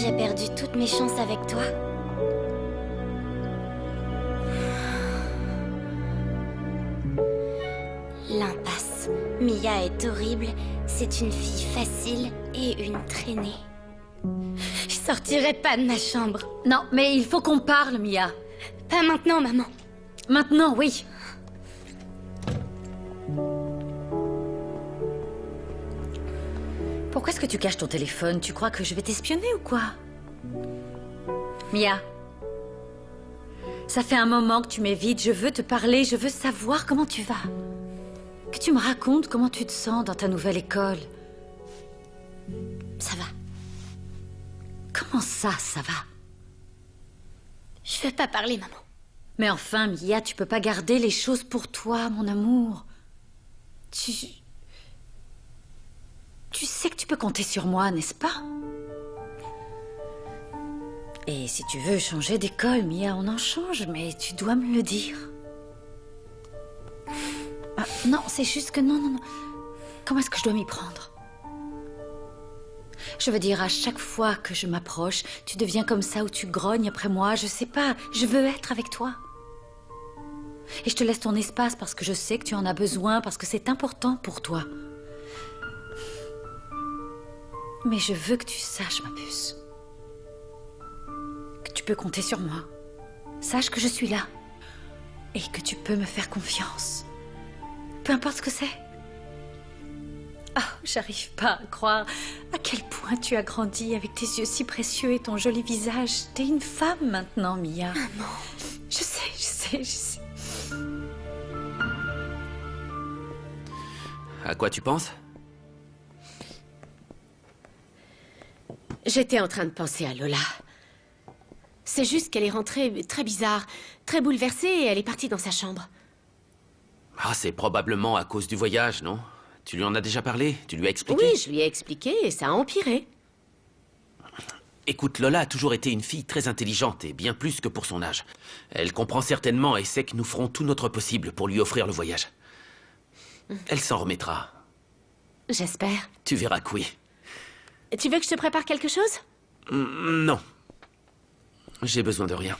J'ai perdu toutes mes chances avec toi. L'impasse. Mia est horrible, c'est une fille facile et une traînée. Je sortirai pas de ma chambre. Non, mais il faut qu'on parle, Mia. Pas maintenant, maman. Maintenant, oui. Pourquoi est-ce que tu caches ton téléphone? Tu crois que je vais t'espionner ou quoi? Mia, ça fait un moment que tu m'évites. Je veux te parler, je veux savoir comment tu vas. Que tu me racontes comment tu te sens dans ta nouvelle école. Ça va. Comment ça va? Je veux pas parler, maman. Mais enfin, Mia, tu peux pas garder les choses pour toi, mon amour. Tu sais que tu peux compter sur moi, n'est-ce pas? Et si tu veux changer d'école, Mia, on en change, mais tu dois me le dire. Ah, non, c'est juste que non. Comment est-ce que je dois m'y prendre? Je veux dire, à chaque fois que je m'approche, tu deviens comme ça ou tu grognes après moi, je sais pas, je veux être avec toi. Et je te laisse ton espace parce que je sais que tu en as besoin, parce que c'est important pour toi. Mais je veux que tu saches, ma puce, que tu peux compter sur moi. Sache que je suis là et que tu peux me faire confiance. Peu importe ce que c'est. Ah, j'arrive pas à croire à quel point tu as grandi avec tes yeux si précieux et ton joli visage. T'es une femme maintenant, Mia. Maman. Je sais. À quoi tu penses? J'étais en train de penser à Lola. C'est juste qu'elle est rentrée très bizarre, très bouleversée et elle est partie dans sa chambre. Ah, c'est probablement à cause du voyage, non? Tu lui en as déjà parlé? Tu lui as expliqué? Oui, je lui ai expliqué et ça a empiré. Écoute, Lola a toujours été une fille très intelligente et bien plus que pour son âge. Elle comprend certainement et sait que nous ferons tout notre possible pour lui offrir le voyage. Elle s'en remettra. J'espère. Tu verras que oui. Tu veux que je te prépare quelque chose? Non. J'ai besoin de rien.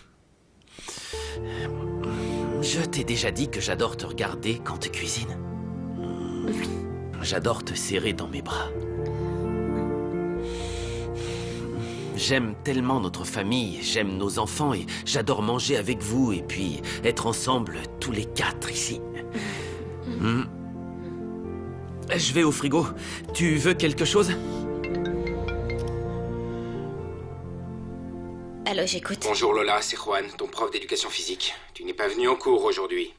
Je t'ai déjà dit que j'adore te regarder quand tu cuisines. J'adore te serrer dans mes bras. J'aime tellement notre famille, j'aime nos enfants et j'adore manger avec vous et puis être ensemble tous les 4 ici. Je vais au frigo. Tu veux quelque chose? Allô, j'écoute. Bonjour Lola, c'est Juan, ton prof d'éducation physique. Tu n'es pas venu en cours aujourd'hui.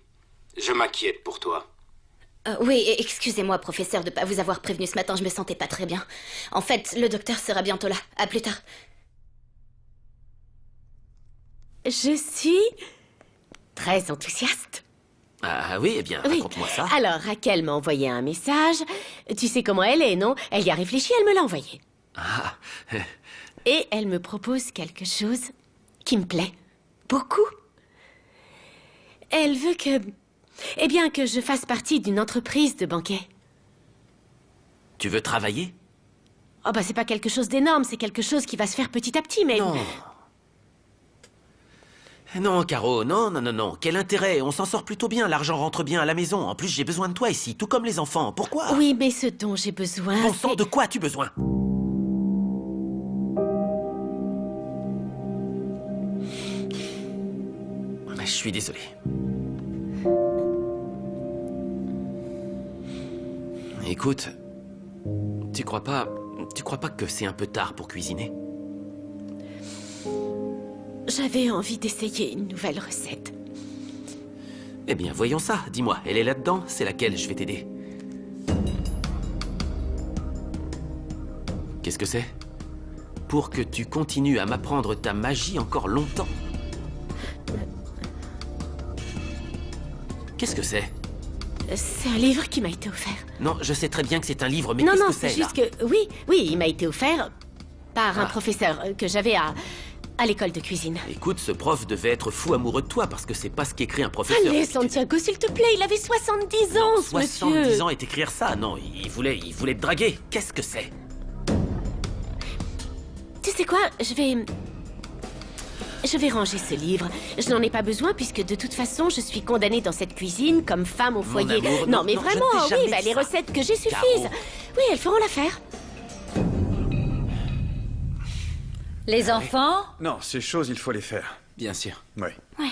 Je m'inquiète pour toi. Oui, excusez-moi, professeur, de ne pas vous avoir prévenu ce matin, je me sentais pas très bien. En fait, le docteur sera bientôt là. À plus tard. Je suis très enthousiaste. Ah oui, eh bien, Oui. raconte-moi ça. Alors, Raquel m'a envoyé un message. Tu sais comment elle est, non? Elle y a réfléchi, elle me l'a envoyé. Ah, Et elle me propose quelque chose qui me plaît beaucoup. Elle veut que... Eh bien, que je fasse partie d'une entreprise de banquet. tu veux travailler? Oh bah c'est pas quelque chose d'énorme, c'est quelque chose qui va se faire petit à petit, mais... Non. Non, Caro, non. Quel intérêt? On s'en sort plutôt bien, l'argent rentre bien à la maison. En plus, j'ai besoin de toi ici, tout comme les enfants. Pourquoi? Oui, mais ce dont j'ai besoin, Bon sang, c'est... de quoi as-tu besoin? Je suis désolé. Écoute, tu crois pas que c'est un peu tard pour cuisiner? J'avais envie d'essayer une nouvelle recette. Eh bien, voyons ça. Dis-moi, elle est là-dedans? C'est laquelle? Je vais t'aider. Qu'est-ce que c'est? Pour que tu continues à m'apprendre ta magie encore longtemps. Qu'est-ce que c'est? C'est un livre qui m'a été offert. Non, je sais très bien que c'est un livre, mais Non, qu'est-ce non, que c'est c'est, juste là? que... Oui, il m'a été offert par un Ah. professeur que j'avais à l'école de cuisine. Écoute, ce prof devait être fou amoureux de toi parce que c'est pas ce qu'écrit un professeur. Allez, Santiago, s'il te plaît, il avait 70 ans, ce 70 monsieur. ans et t'écrire ça? Non, il voulait te draguer. Qu'est-ce que c'est? Tu sais quoi? Je vais ranger ce livre. Je n'en ai pas besoin puisque de toute façon, je suis condamnée dans cette cuisine comme femme au foyer. Amour, non, mais je ne vraiment, t'ai jamais oui, bah, dit les ça. recettes que j'ai suffisent. Caro. Oui, elles feront l'affaire. Les enfants? Non, ces choses, il faut les faire. Bien sûr. Oui. Ouais.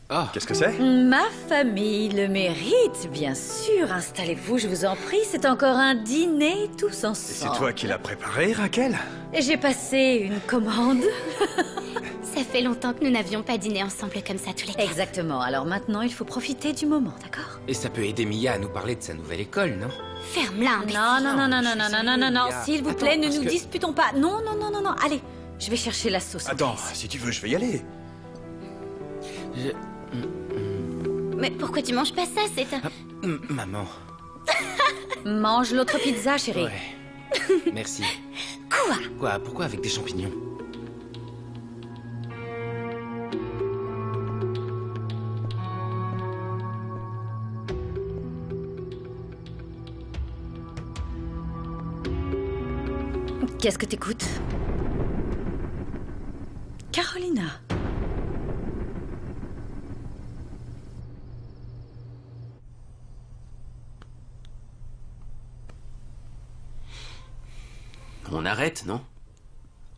Oh, Qu'est-ce que c'est? Ma famille le mérite, bien sûr. Installez-vous, je vous en prie. C'est encore un dîner tous Et ensemble. c'est toi qui l'as préparé, Raquel? Et j'ai passé une commande. Ça fait longtemps que nous n'avions pas dîné ensemble comme ça tous les quatre. Exactement. Alors maintenant, il faut profiter du moment, d'accord? et ça peut aider Mia à nous parler de sa nouvelle école, non? Ferme-la, imbécile. Non. S'il vous plaît, ne parce nous que- disputons pas. Non. Allez, je vais chercher la sauce. Attends, si tu veux, je vais y aller. Mais pourquoi tu manges pas ça? C'est un... Maman. Mange l'autre pizza, chérie. Ouais. Merci. Quoi? Quoi? Pourquoi avec des champignons? Qu'est-ce que t'écoutes? Carolina. On arrête, non?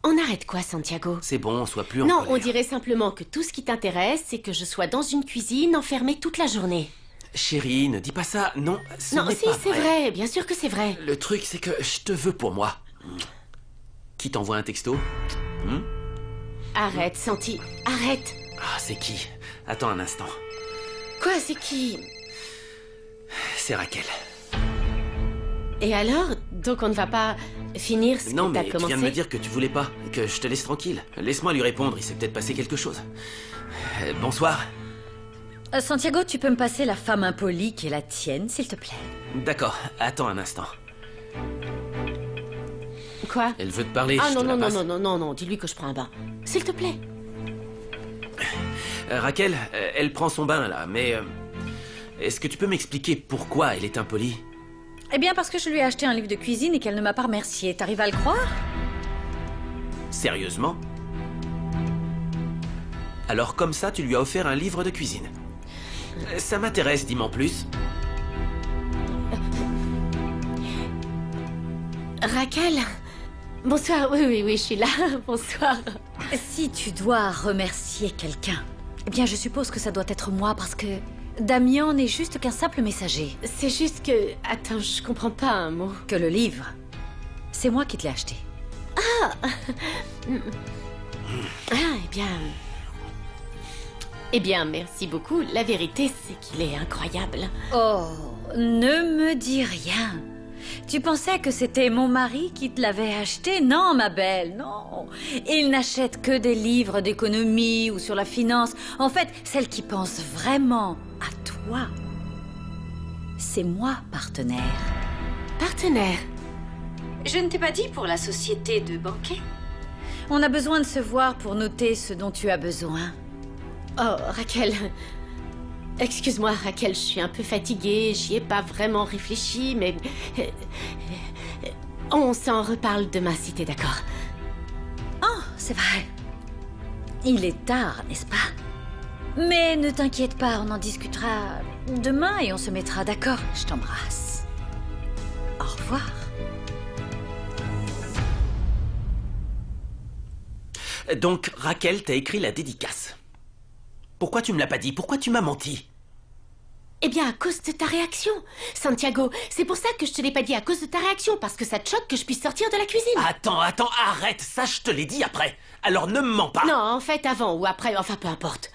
On arrête quoi, Santiago? C'est bon, sois plus en Non, colère. on dirait simplement que tout ce qui t'intéresse, c'est que je sois dans une cuisine enfermée toute la journée. Chérie, ne dis pas ça. Non, ce Non, n'est si, pas c'est vrai, bien sûr que c'est vrai. Le truc, c'est que je te veux pour moi. Qui t'envoie un texto? Arrête, Santi, arrête. Ah, c'est qui? Attends un instant. Quoi, c'est qui? C'est Raquel. Et alors? Donc on ne va pas finir ce Non, que t'as mais tu commencé? viens de me dire que tu voulais pas, que je te laisse tranquille. Laisse-moi lui répondre, il s'est peut-être passé quelque chose. Bonsoir. Santiago, tu peux me passer la femme impolie qui est la tienne, s'il te plaît? D'accord, attends un instant. Quoi? Elle veut te parler, Ah je non, te la non, passe. non, dis-lui que je prends un bain. S'il te plaît. Raquel, elle prend son bain là, mais... est-ce que tu peux m'expliquer pourquoi elle est impolie? Eh bien, parce que je lui ai acheté un livre de cuisine et qu'elle ne m'a pas remercié. T'arrives à le croire? Sérieusement? Alors comme ça, tu lui as offert un livre de cuisine. Ça m'intéresse, dis-moi en plus. Raquel? Bonsoir, oui, je suis là. Bonsoir. Si tu dois remercier quelqu'un, eh bien, je suppose que ça doit être moi parce que Damien n'est juste qu'un simple messager. C'est juste que... Attends, je comprends pas un mot. Que le livre, c'est moi qui te l'ai acheté. Ah, eh bien, merci beaucoup. La vérité, c'est qu'il est incroyable. Oh, ne me dis rien. Tu pensais que c'était mon mari qui te l'avait acheté? Non, ma belle, non. Il n'achète que des livres d'économie ou sur la finance. En fait, celle qui pense vraiment à toi, c'est moi, partenaire. Partenaire? Je ne t'ai pas dit pour la société de banquet. On a besoin de se voir pour noter ce dont tu as besoin. Oh, Raquel. Excuse-moi, Raquel, je suis un peu fatiguée. J'y ai pas vraiment réfléchi, mais... On s'en reparle demain, si t'es d'accord. Oh, c'est vrai. Il est tard, n'est-ce pas? Mais ne t'inquiète pas, on en discutera demain et on se mettra d'accord. Je t'embrasse. Au revoir. Donc, Raquel t'a écrit la dédicace. Pourquoi tu me l'as pas dit? Pourquoi tu m'as menti? Eh bien, à cause de ta réaction. Santiago, c'est pour ça que je te l'ai pas dit, à cause de ta réaction, parce que ça te choque que je puisse sortir de la cuisine. Attends, arrête. Ça, je te l'ai dit après. Alors ne me mens pas. Non, en fait, avant ou après, enfin, peu importe.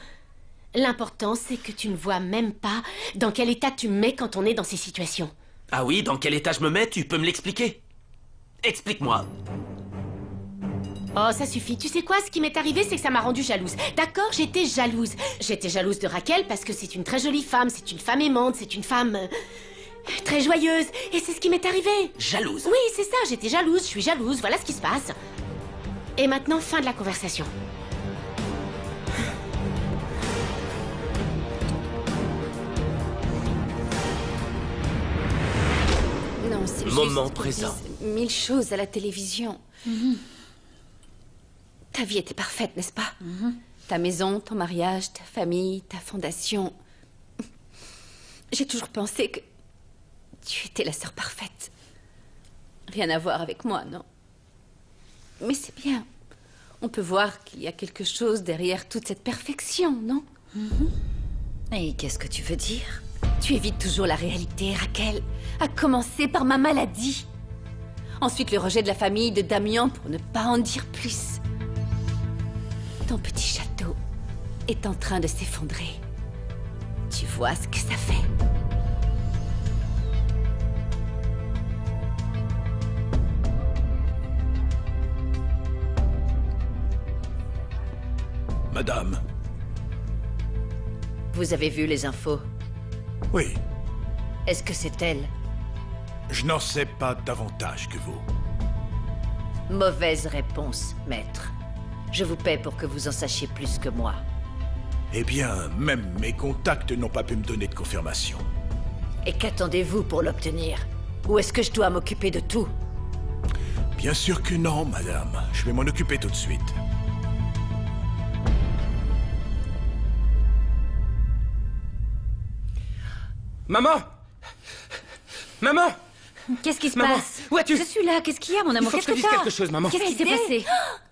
L'important, c'est que tu ne vois même pas dans quel état tu me mets quand on est dans ces situations. Ah oui, dans quel état je me mets? Tu peux me l'expliquer? Explique-moi. Oh, ça suffit. Tu sais quoi? Ce qui m'est arrivé, c'est que ça m'a rendue jalouse. D'accord, j'étais jalouse. J'étais jalouse de Raquel parce que c'est une très jolie femme, c'est une femme aimante, c'est une femme... très joyeuse. Et c'est ce qui m'est arrivé. Jalouse. Oui, c'est ça, j'étais jalouse, je suis jalouse, voilà ce qui se passe. Et maintenant, fin de la conversation. Non, Non, c'est juste Moment qu'ils présent. disent 1000 choses à la télévision. Ta vie était parfaite, n'est-ce pas? Ta maison, ton mariage, ta famille, ta fondation. J'ai toujours pensé que tu étais la sœur parfaite. Rien à voir avec moi, non? Mais c'est bien. On peut voir qu'il y a quelque chose derrière toute cette perfection, non? Et qu'est-ce que tu veux dire? Tu évites toujours la réalité, Raquel. À commencer par ma maladie. Ensuite, le rejet de la famille de Damien pour ne pas en dire plus. Ton petit château est en train de s'effondrer. Tu vois ce que ça fait? Madame. Vous avez vu les infos? Oui, Est-ce que c'est elle? je n'en sais pas davantage que vous. Mauvaise réponse, maître. Je vous paie pour que vous en sachiez plus que moi. Eh bien, même mes contacts n'ont pas pu me donner de confirmation. Et qu'attendez-vous pour l'obtenir? Ou est-ce que je dois m'occuper de tout? Bien sûr que non, madame. Je vais m'en occuper tout de suite. Maman! Maman! Qu'est-ce qui se Maman, passe? où es-tu? Je suis là, qu'est-ce qu'il y a, mon amour? faut que Qu'est-ce je que te dise t'as? quelque chose, maman. Qu'est-ce qui s'est passé?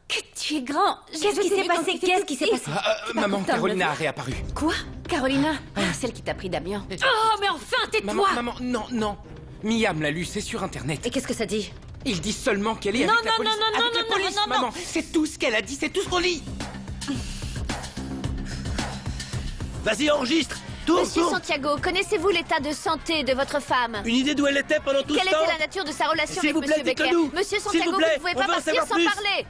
Que tu es grand. Qu'est-ce qui s'est passé? Qu'est-ce qui s'est passé? Maman, content de Carolina me a réapparu. Quoi? Carolina? Celle qui t'a pris Damien. Oh, mais enfin, Maman, tais-toi! maman, non, non. Mia me l'a lu, c'est sur Internet. Et qu'est-ce que ça dit? Il dit seulement qu'elle est Non, avec la non, police. non, non, avec non, la non, police, non, non, maman. C'est tout ce qu'elle a dit, c'est tout ce qu'on lit. Vas-y, enregistre. Tourne, Monsieur tourne. Santiago, connaissez-vous l'état de santé de votre femme? Une idée d'où elle était pendant tout Quelle ce temps? était la nature de sa relation S'il avec vous plaît, Monsieur Becker? dites-le-nous. Monsieur S'il Santiago, vous plaît, vous ne pouvez on pas veut en partir savoir sans plus. parler.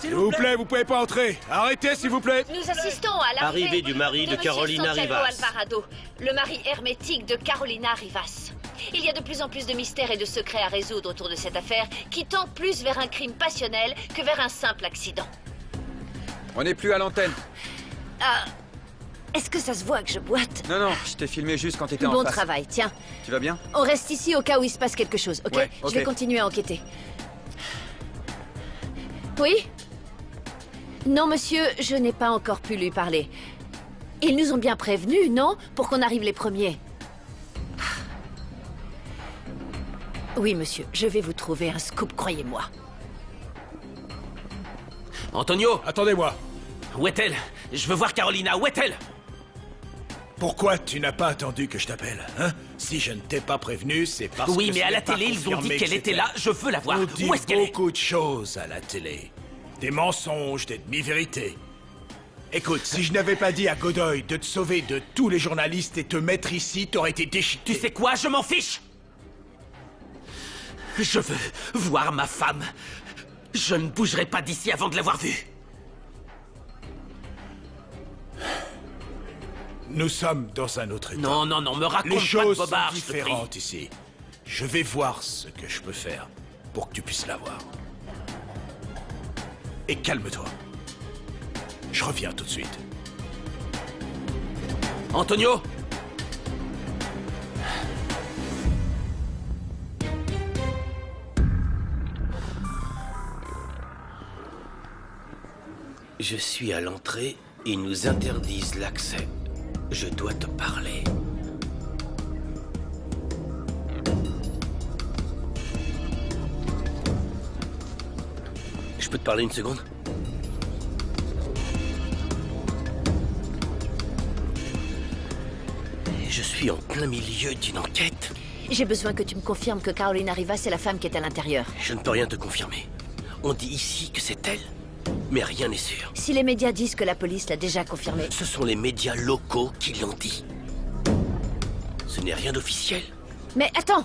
S'il vous plaît, vous pouvez pas entrer. Arrêtez, s'il vous plaît. Nous assistons à l'arrivée Arrivée du mari de Monsieur Carolina Santiago Rivas. Alvarado, le mari hermétique de Carolina Rivas. Il y a de plus en plus de mystères et de secrets à résoudre autour de cette affaire qui tend plus vers un crime passionnel que vers un simple accident. On n'est plus à l'antenne. Est-ce que ça se voit que je boite? Non, non, je t'ai filmé juste quand t'étais en Bon face. travail, tiens. Tu vas bien? On reste ici au cas où il se passe quelque chose, ok? Ouais, ok. Je vais continuer à enquêter. Oui? Non, monsieur, je n'ai pas encore pu lui parler. Ils nous ont bien prévenus, non? Pour qu'on arrive les premiers. Oui, monsieur, je vais vous trouver un scoop, croyez-moi. Antonio, Attendez-moi. où est-elle? Je veux voir Carolina, où est-elle? Pourquoi tu n'as pas attendu que je t'appelle, hein? Si je ne t'ai pas prévenu, c'est parce que Oui, mais ce à n'est la pas télé, ils ont confirmé dit que qu'elle était c'était là. Je veux la voir. On dit Où est-ce qu'elle est? beaucoup de choses à la télé. Des mensonges, des demi-vérités. Écoute, si je n'avais pas dit à Godoy de te sauver de tous les journalistes et te mettre ici, t'aurais été déchiqueté. Tu sais quoi? Je m'en fiche! Je veux voir ma femme. Je ne bougerai pas d'ici avant de l'avoir vue. Nous sommes dans un autre état. Non, non, non, me raconte Les pas de choses sont bobards, je te prie. différentes ici. Je vais voir ce que je peux faire pour que tu puisses la voir. Et calme-toi. Je reviens tout de suite. Antonio! Je suis à l'entrée. Ils nous interdisent l'accès. Je dois te parler. Je peux te parler une seconde? Je suis en plein milieu d'une enquête. J'ai besoin que tu me confirmes que Carolina Rivas est la femme qui est à l'intérieur. Je ne peux rien te confirmer. On dit ici que c'est elle, mais rien n'est sûr. Si les médias disent que la police l'a déjà confirmé, Ce sont les médias locaux qui l'ont dit. Ce n'est rien d'officiel. mais attends!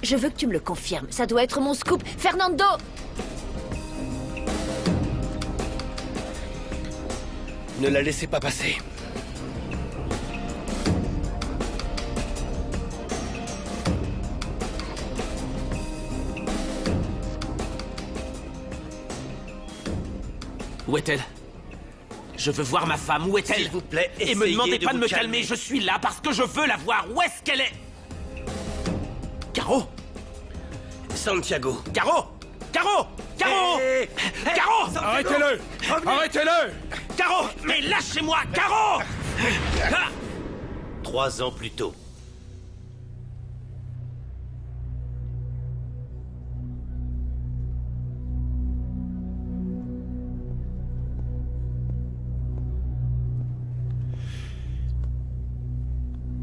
Je veux que tu me le confirmes. Ça doit être mon scoop. Fernando! Ne la laissez pas passer. Où est-elle? Je veux voir ma femme, où est-elle? S'il vous plaît, Et me essayez demandez de pas de vous me calmer. calmer, je suis là parce que je veux la voir. Où est-ce qu'elle est? Caro? Santiago. Caro! Caro! Caro! Caro! Arrêtez-le! Arrêtez-le! Caro! Mais lâchez-moi, Caro! 3 ans plus tôt.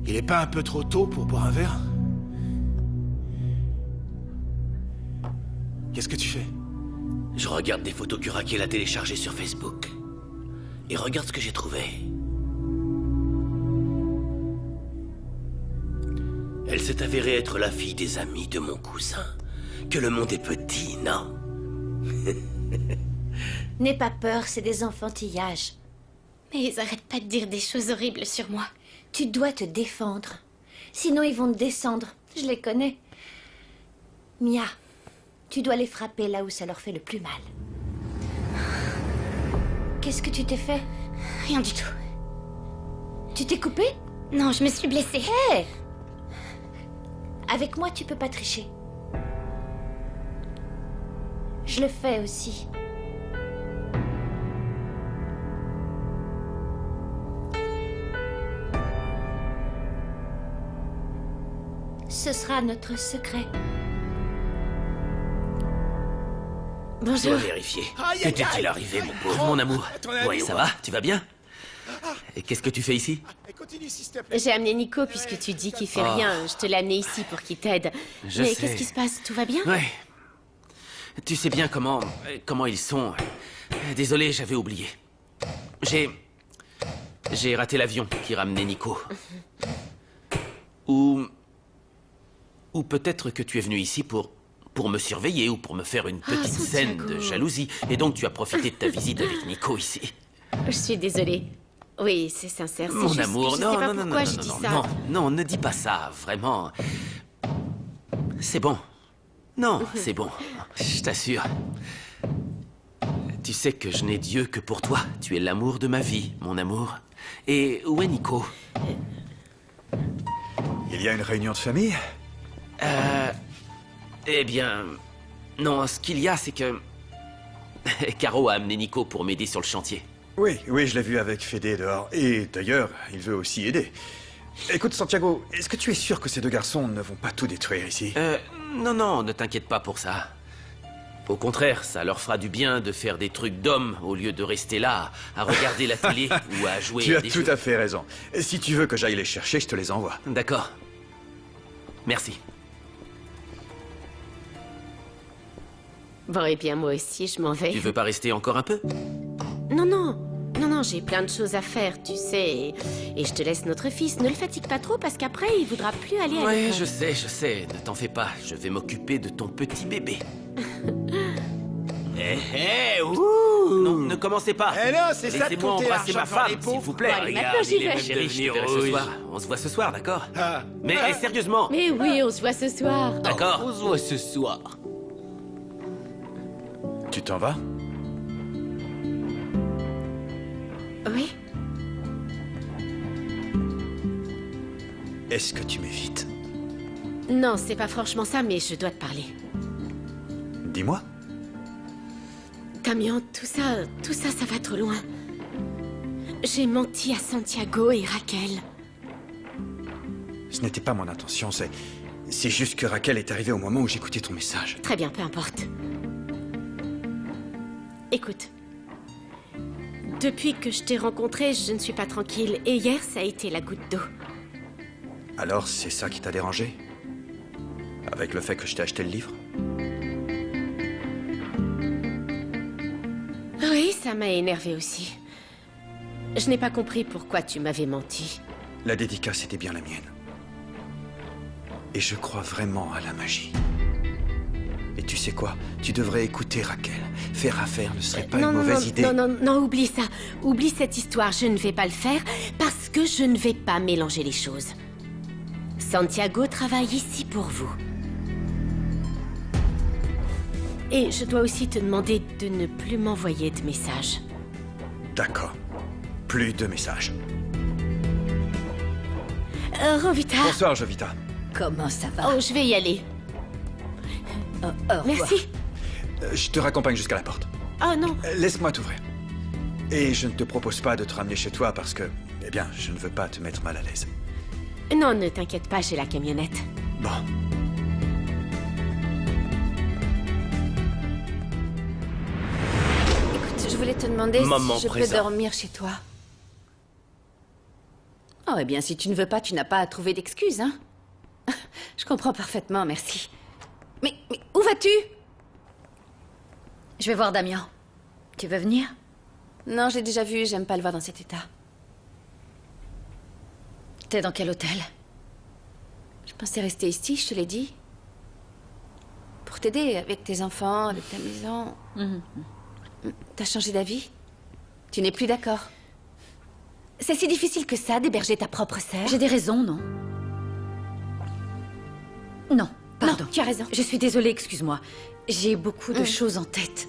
Il est pas un peu trop tôt pour boire un verre? Qu'est-ce que tu fais? Je regarde des photos que Raquel a téléchargées sur Facebook. Et regarde ce que j'ai trouvé. Elle s'est avérée être la fille des amis de mon cousin. Que le monde est petit, non? N'aie pas peur, c'est des enfantillages. Mais ils arrêtent pas de dire des choses horribles sur moi. Tu dois te défendre. Sinon, ils vont te descendre. Je les connais. Mia, tu dois les frapper là où ça leur fait le plus mal. Qu'est-ce que tu t'es fait? Rien du tout. Tu t'es coupé? Non, je me suis blessée. Hé! Avec moi, tu peux pas tricher. Je le fais aussi. Ce sera notre secret. Je Bonjour. dois vérifier. Que t'est-il arrivé, mon pauvre? Mon amour. Ton ami, Ouais, ça va? Tu vas bien? Et qu'est-ce que tu fais ici? Continue, s'il te plaît. J'ai amené Nico puisque tu dis qu'il fait Oh. rien. Je te l'ai amené ici pour qu'il t'aide. Je Mais sais. qu'est-ce qui se passe? Tout va bien? Ouais. Tu sais bien comment ils sont. Désolé, j'avais oublié. J'ai raté l'avion qui ramenait Nico. Ou peut-être que tu es venu ici pour me surveiller ou pour me faire une petite scène Santiago. de jalousie. Et donc tu as profité de ta visite avec Nico ici. Je suis désolée. Oui, c'est sincère. C'est Mon juste amour, que je non, sais pas non, non, pourquoi non, je non, dis non, ça. non, non, ne dis pas ça, vraiment. C'est bon. Non, c'est bon. Je t'assure. Tu sais que je n'ai Dieu que pour toi. Tu es l'amour de ma vie, mon amour. Et où est Nico? Il y a une réunion de famille? Eh bien... Non, ce qu'il y a, c'est que... Caro a amené Nico pour m'aider sur le chantier. Oui, oui, je l'ai vu avec Fédé dehors. Et d'ailleurs, il veut aussi aider. Écoute, Santiago, est-ce que tu es sûr que ces deux garçons ne vont pas tout détruire ici? Non, ne t'inquiète pas pour ça. Au contraire, ça leur fera du bien de faire des trucs d'hommes au lieu de rester là à regarder la télé ou à jouer Tu à as des tout jeux. à fait raison. Et si tu veux que j'aille les chercher, je te les envoie. D'accord. Merci. Bon, eh bien, moi aussi, je m'en vais. Tu veux pas rester encore un peu? Non, j'ai plein de choses à faire, tu sais. Et je te laisse notre fils. Ne le fatigue pas trop parce qu'après, il voudra plus aller à Ouais, l'école. je sais. Ne t'en fais pas. Je vais m'occuper de ton petit bébé. Non, ne commencez pas. Eh non, c'est ça de Laissez-moi compter embrasser ma l'argent dans les femme, pots. s'il vous plaît. Bon, allez, maintenant, j'y vais. Chérie, je te verrai ce soir. On se voit ce soir, d'accord? Mais sérieusement. Mais oui, on se voit ce soir. D'accord. On se voit ce soir. Tu t'en vas? Oui. Est-ce que tu m'évites? Non, c'est pas franchement ça, mais je dois te parler. Dis-moi. Damian, tout ça, ça va trop loin. J'ai menti à Santiago et Raquel. Ce n'était pas mon intention, c'est juste que Raquel est arrivée au moment où j'écoutais ton message. Très bien, peu importe. Écoute. Depuis que je t'ai rencontré, je ne suis pas tranquille. Et hier, ça a été la goutte d'eau. Alors, c'est ça qui t'a dérangé? Avec le fait que je t'ai acheté le livre? Oui, ça m'a énervé aussi. Je n'ai pas compris pourquoi tu m'avais menti. La dédicace était bien la mienne. Et je crois vraiment à la magie. Et tu sais quoi? Tu devrais écouter Raquel. Faire affaire ne serait pas une mauvaise idée. Non, oublie ça. Oublie cette histoire. Je ne vais pas le faire parce que je ne vais pas mélanger les choses. Santiago travaille ici pour vous. Et je dois aussi te demander de ne plus m'envoyer de messages. D'accord. Plus de messages. Rovita. Bonsoir, Jovita. Comment ça va? Oh, je vais y aller. Merci. Je te raccompagne jusqu'à la porte. Oh non. Laisse-moi t'ouvrir. Et je ne te propose pas de te ramener chez toi parce que, eh bien, je ne veux pas te mettre mal à l'aise. Non, ne t'inquiète pas, j'ai la camionnette. Bon. Écoute, je voulais te demander Moment si je présent. peux dormir chez toi. Oh, eh bien, si tu ne veux pas, tu n'as pas à trouver d'excuses, hein. Je comprends parfaitement, merci. Mais où vas-tu? Je vais voir Damien. Tu veux venir? Non, j'ai déjà vu, j'aime pas le voir dans cet état. T'es dans quel hôtel? Je pensais rester ici, je te l'ai dit. Pour t'aider avec tes enfants, avec ta maison. T'as changé d'avis? Tu n'es plus d'accord? C'est si difficile que ça d'héberger ta propre sœur? J'ai des raisons, non? Non, pardon. Non, tu as raison. Je suis désolée, excuse-moi. J'ai beaucoup de choses en tête.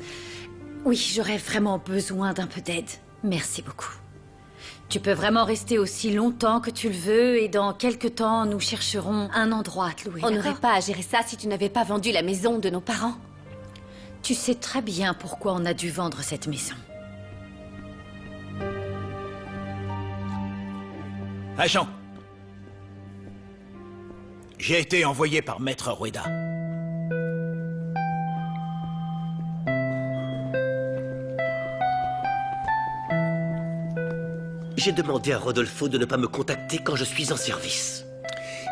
Oui, j'aurais vraiment besoin d'un peu d'aide. Merci beaucoup. Tu peux vraiment rester aussi longtemps que tu le veux et dans quelques temps, nous chercherons un endroit à te louer. On d'accord? n'aurait pas à gérer ça si tu n'avais pas vendu la maison de nos parents. Tu sais très bien pourquoi on a dû vendre cette maison. Agent. J'ai été envoyé par Maître Rueda. J'ai demandé à Rodolfo de ne pas me contacter quand je suis en service.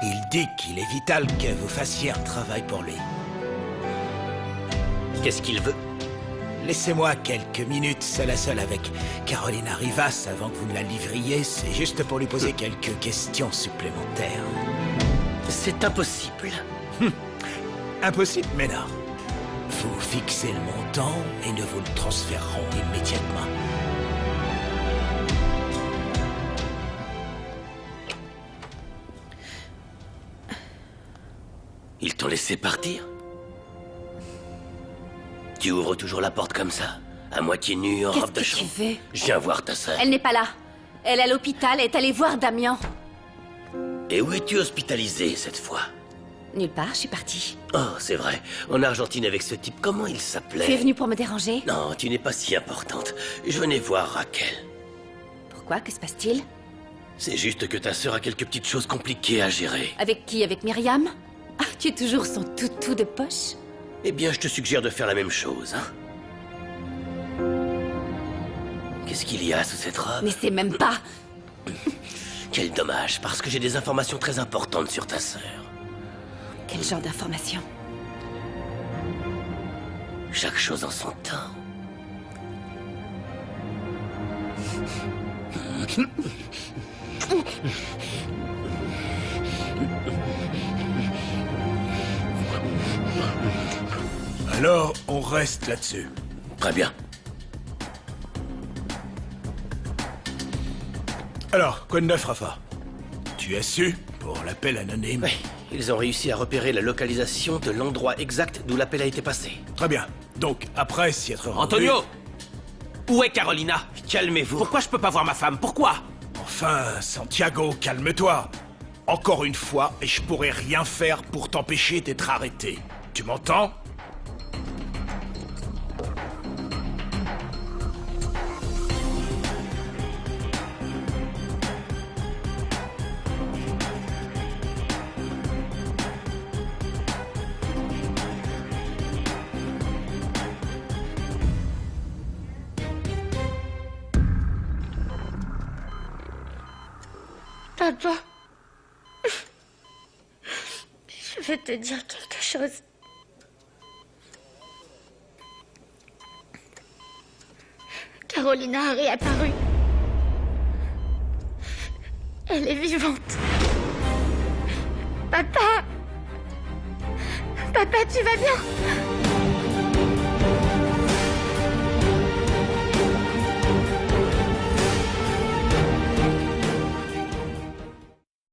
Il dit qu'il est vital que vous fassiez un travail pour lui. Qu'est-ce qu'il veut? Laissez-moi quelques minutes seul à seul avec Carolina Rivas avant que vous me la livriez. C'est juste pour lui poser quelques questions supplémentaires. C'est impossible. Impossible, mais non. Vous fixez le montant et nous vous le transférerons immédiatement. Ils t'ont laissé partir? Tu ouvres toujours la porte comme ça, à moitié nue en robe de chambre. Qu'est-ce que tu veux? Je viens voir ta sœur. Elle n'est pas là. Elle est à l'hôpital, elle est allée voir Damien. Et où es-tu hospitalisé cette fois? Nulle part, je suis partie. Oh, c'est vrai. En Argentine avec ce type, comment il s'appelait? Tu es venue pour me déranger? Non, tu n'es pas si importante. Je venais voir Raquel. Pourquoi? Que se passe-t-il? C'est juste que ta sœur a quelques petites choses compliquées à gérer. Avec qui? Avec Myriam? Ah, tu es toujours son toutou de poche? Eh bien, je te suggère de faire la même chose, hein? Qu'est-ce qu'il y a sous cette robe? Mais c'est même pas... Quel dommage, parce que j'ai des informations très importantes sur ta sœur. Quel genre d'information? Chaque chose en son temps. Alors, on reste là-dessus. Très bien. Alors, quoi de neuf, Rafa? Tu as su pour l'appel anonyme? Oui, ils ont réussi à repérer la localisation de l'endroit exact d'où l'appel a été passé. Très bien. Donc, après s'y être rendu... Antonio! Où est Carolina? Calmez-vous. Pourquoi je peux pas voir ma femme? Pourquoi? Enfin, Santiago, calme-toi. Encore une fois, et je pourrai rien faire pour t'empêcher d'être arrêté. Tu m'entends? Papa, je vais te dire quelque chose. Carolina a réapparu. Elle est vivante. Papa! Papa, tu vas bien?